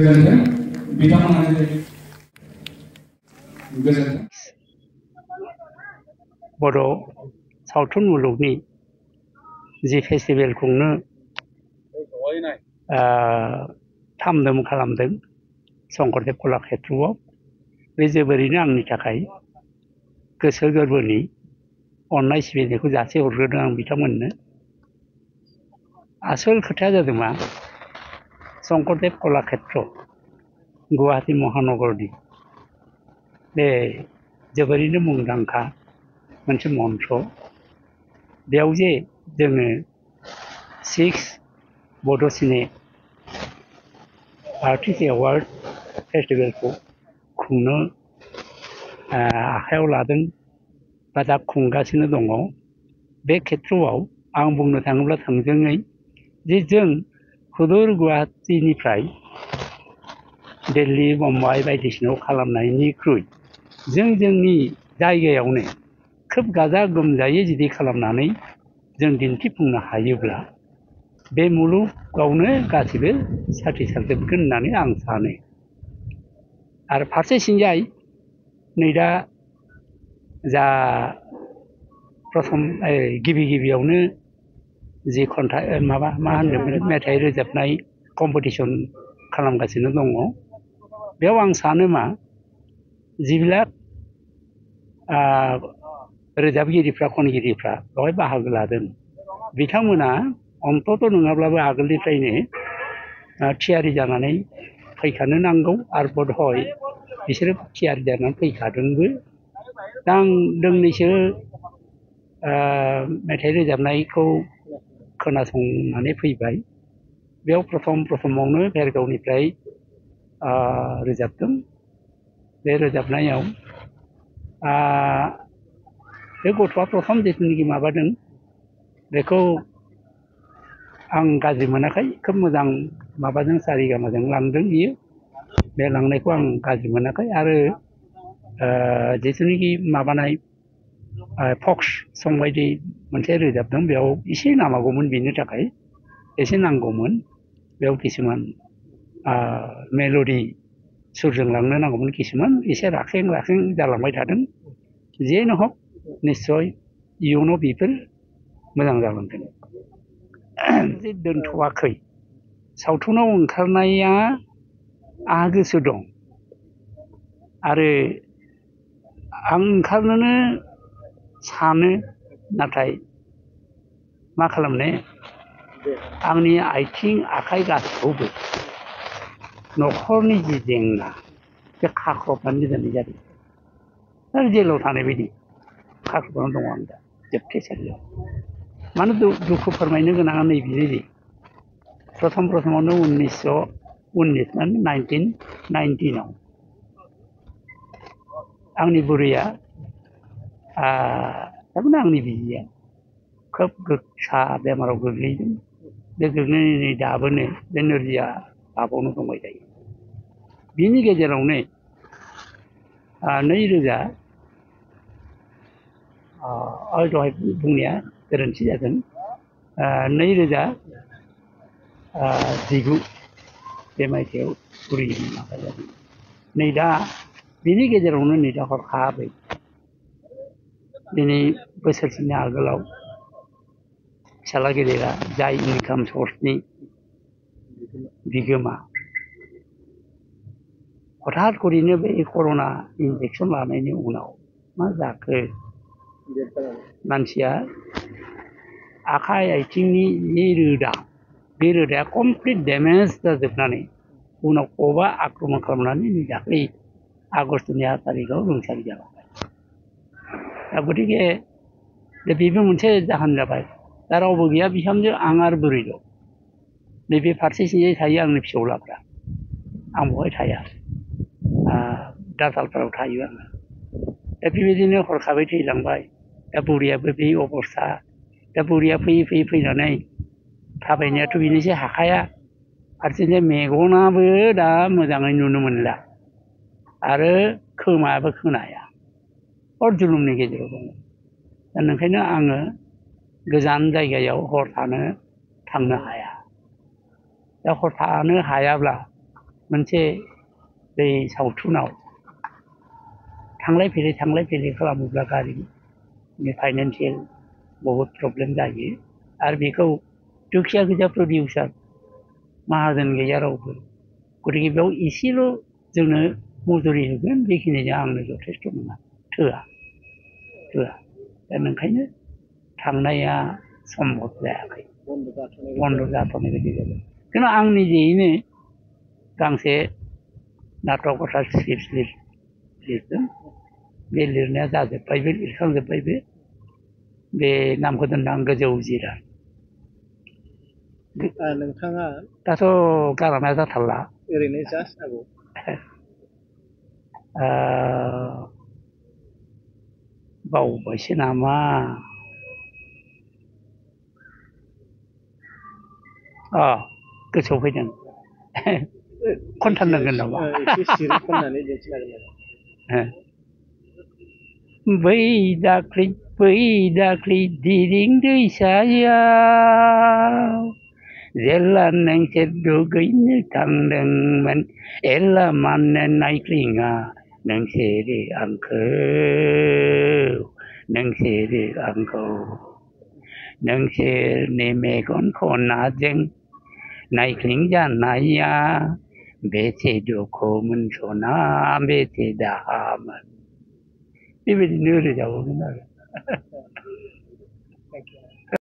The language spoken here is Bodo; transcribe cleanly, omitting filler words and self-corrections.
गोजोन्थों बिथांमोना गोजोन्थों बर' सावथुन मुलुगनि जि फेस्टिभेल खुंनो थाम-दाम खालामदों शंकरदेब कलाक्षेत्रआव बे जोबोरैनो आंनि थाखाय गोसो गोरबोनि अननाय सिबिनायखौ जासिहरग्रोदों आं बिथांमोननो। आसोल खोथाया जादों मा शंकरदेब कलाक्षेत्र गुवाहाटी महानगरनि बे जोबोरैनो मुंदांखा मोनसे मन्त्र बेयाव जे जोङो 6 बड' सिने आर्टिस्ट एवार्ड फेस्टिभेलखौ खुंनो आखायाव लादों बा दा खुंगासिनो दङ। बे खेत्रआव आं बुंनो थाङोब्ला थोंजोङै जे जों हुदुर गुवाहाटीनिफ्राय दिल्ली मुम्बाइ बायदिसिनायाव खालामनायनिख्रुइ जों जोंनि जायगायावनो खोब गाजा गोमजायै जुदि खालामनानै जों दिन्थिफुंनो हायोब्ला बे मुलुगावनो गासिबो साथिसारजोबगोन होननानै आं सानो। आरो फारसेथिंजाय नै दा जा प्रथम गिबियावनो जि खन्थाइ मा होनदोंमोन मेथाइ रोजाबनाय कम्पिटिसन खालामगासिनो दङ। बेयाव आं सानो मा जिबिलाक रोजाबगिरिफ्रा खनगिरिफ्रा बेवहाय बाहागो लादों बिथांमोना अन्तत नङाब्लाबो आगोलनिफ्रायनो थियारि जानानै फैखानो नांगौ आरो बधय बिसोरो थियारि जानानै फैखादोंबो। दा आं दोंनैसो मेथाइ रोजाबनायखौ खोनासंनानै फैबाय। बेयाव प्रथमावनो भेरगावनिफ्राय रोजाबदों। बे रोजाबनायाव बे गथ'आ प्रथम जिथुनाखि माबादों बेखौ आं गाज्रि मोनाखै खोब मोजां माबाजों सारिगामाजों लांदों बियो। बे लांनायखौ आं गाज्रि मोनाखै आरो जिथुनाखि माबानाय फक्स सं बायदि मोनसे रोजाबदों बेयाव एसे नांबावगौमोन बिनि थाखाय एसे नांगौमोन बेयाव किसुमान मेल'डि सुरजों लांनो नांगौमोन किसुमान एसे राखें जालांबाय थादों। जेनो हक निस्सय इयुनाव बेफोर मोजां जालांगोन। दोनथ'वाखै सावथुनाव ओंखारनाया आंहा गोसो दं आरो आं ओंखारनोनो सानो नाथाय मा खालामनो आंनि आथिं आखाइ गासैखौबो न'खरनि जि जेंना बे खाख्रबनानै दोननाय जादों आरो जेलाव थानाय बायदि खाख्रबनानै दङ आं दा जोबथेसालियाव। मानो दुखु फोरमायनो गोनाङा नैबेनो जे प्रथमावनो 1919 आंनि बुरैया थारमाने आंनि बिसिया खोब गोसा बेमाराव गोग्लैदों। बे गोग्लैनानै दाबोनो बे नोरजिया भाबावनो दंबाय थायो। बिनि गेजेरावनो 2000 दहाय बुंनाया गोरोन्थि जादों 2019 बे मायथाइयाव बुरैनि माबा जादों। नै दा बिनि गेजेरावनो नै दा हरखाबै दिनै बोसोरसेनि आगोलाव फिसाला गेदेरा जाय इनकाम सर्सनि बिगोमा हठात करिनो बे कर'ना इनजेकसन लानायनि उनाव मा जाखो मानसिया आखाइ आथिंनि जि रोदा बे रोदाया कमप्लिट डेमेज जाजोबनानै उनाव कबा आक्रमन खालामनानै दाख्लै आगष्टनि 8 तारिखआव रुंसारि जालांबाय। दा गतिके बेबो मोनसे जाहोन जाबाय। दा रावबो गैया बिहामजो आं आरो बुरैल'। नैबे फारसेथिंजाय थायो आंनि फिसौलाफ्रा आं बहाय थाया दाथालफोराव थायो आङो। दा बेबायदिनो हरखाबै थैलांबाय। दा बुरैयाबो बे अबस्था। दा बुरैया फैयै फैनानै थाबायनायाथ' बेनोसै हाखाया फारसेथिं मेगनाबो दा मोजाङै नुनो मोनला आरो खोमायाबो खोनाया हर जुलुमनि गेजेराव दङ। दा ओंखायनो आङो गोजान जायगायाव हर थानो थांनो हाया। दा हर थानो हायाब्ला मोनसे बै सावथुनाव थांलाय फैलाय खालामोब्ला गारिनि फाइनान्सियेल बहुद प्रब्लेम जायो आरो बेखौ दुखिया गोजा प्रडिउसार माहाजोन गैया रावबो गतिके बेयाव एसेल' जोंनो मजुरि होगोन बेखिनिजों आंनो जथेस्थ' नङा थोआ दा ओंखायनो थांनाया सम्भब जायाखै बन्द' जाथ'नाय बायदि जादों खिन्थु आं निजेयैनो गांसे नाटक अर्थात स्क्रिप्ट लिरदों बे लिरनाया जाजोब्बायबो लिरखांजोब्बायबो बे नामखौ दोनदों आं गोजौ जिराद नोंथाङा दाथ' गारामाया जाथारला ओरैनो जास्ट आबौ बावबायसो नामा गोसोआव फैदों खनथारनांगोन नामा एसे सिरि खननानै दिन्थिनो हागोन बै दाख्लै दिरिं दैसायाव जेला नोंसोर दुगैनो थांदोंमोन एला मानो नायख्लिङा नोंसोरो आंखौ नोंसोरनि मेगन खनाजों नायख्लिं जानाया बेसे दुखुमोन सना बेसे दाहामोन बेबायदिनो रोजाबोमोन आरो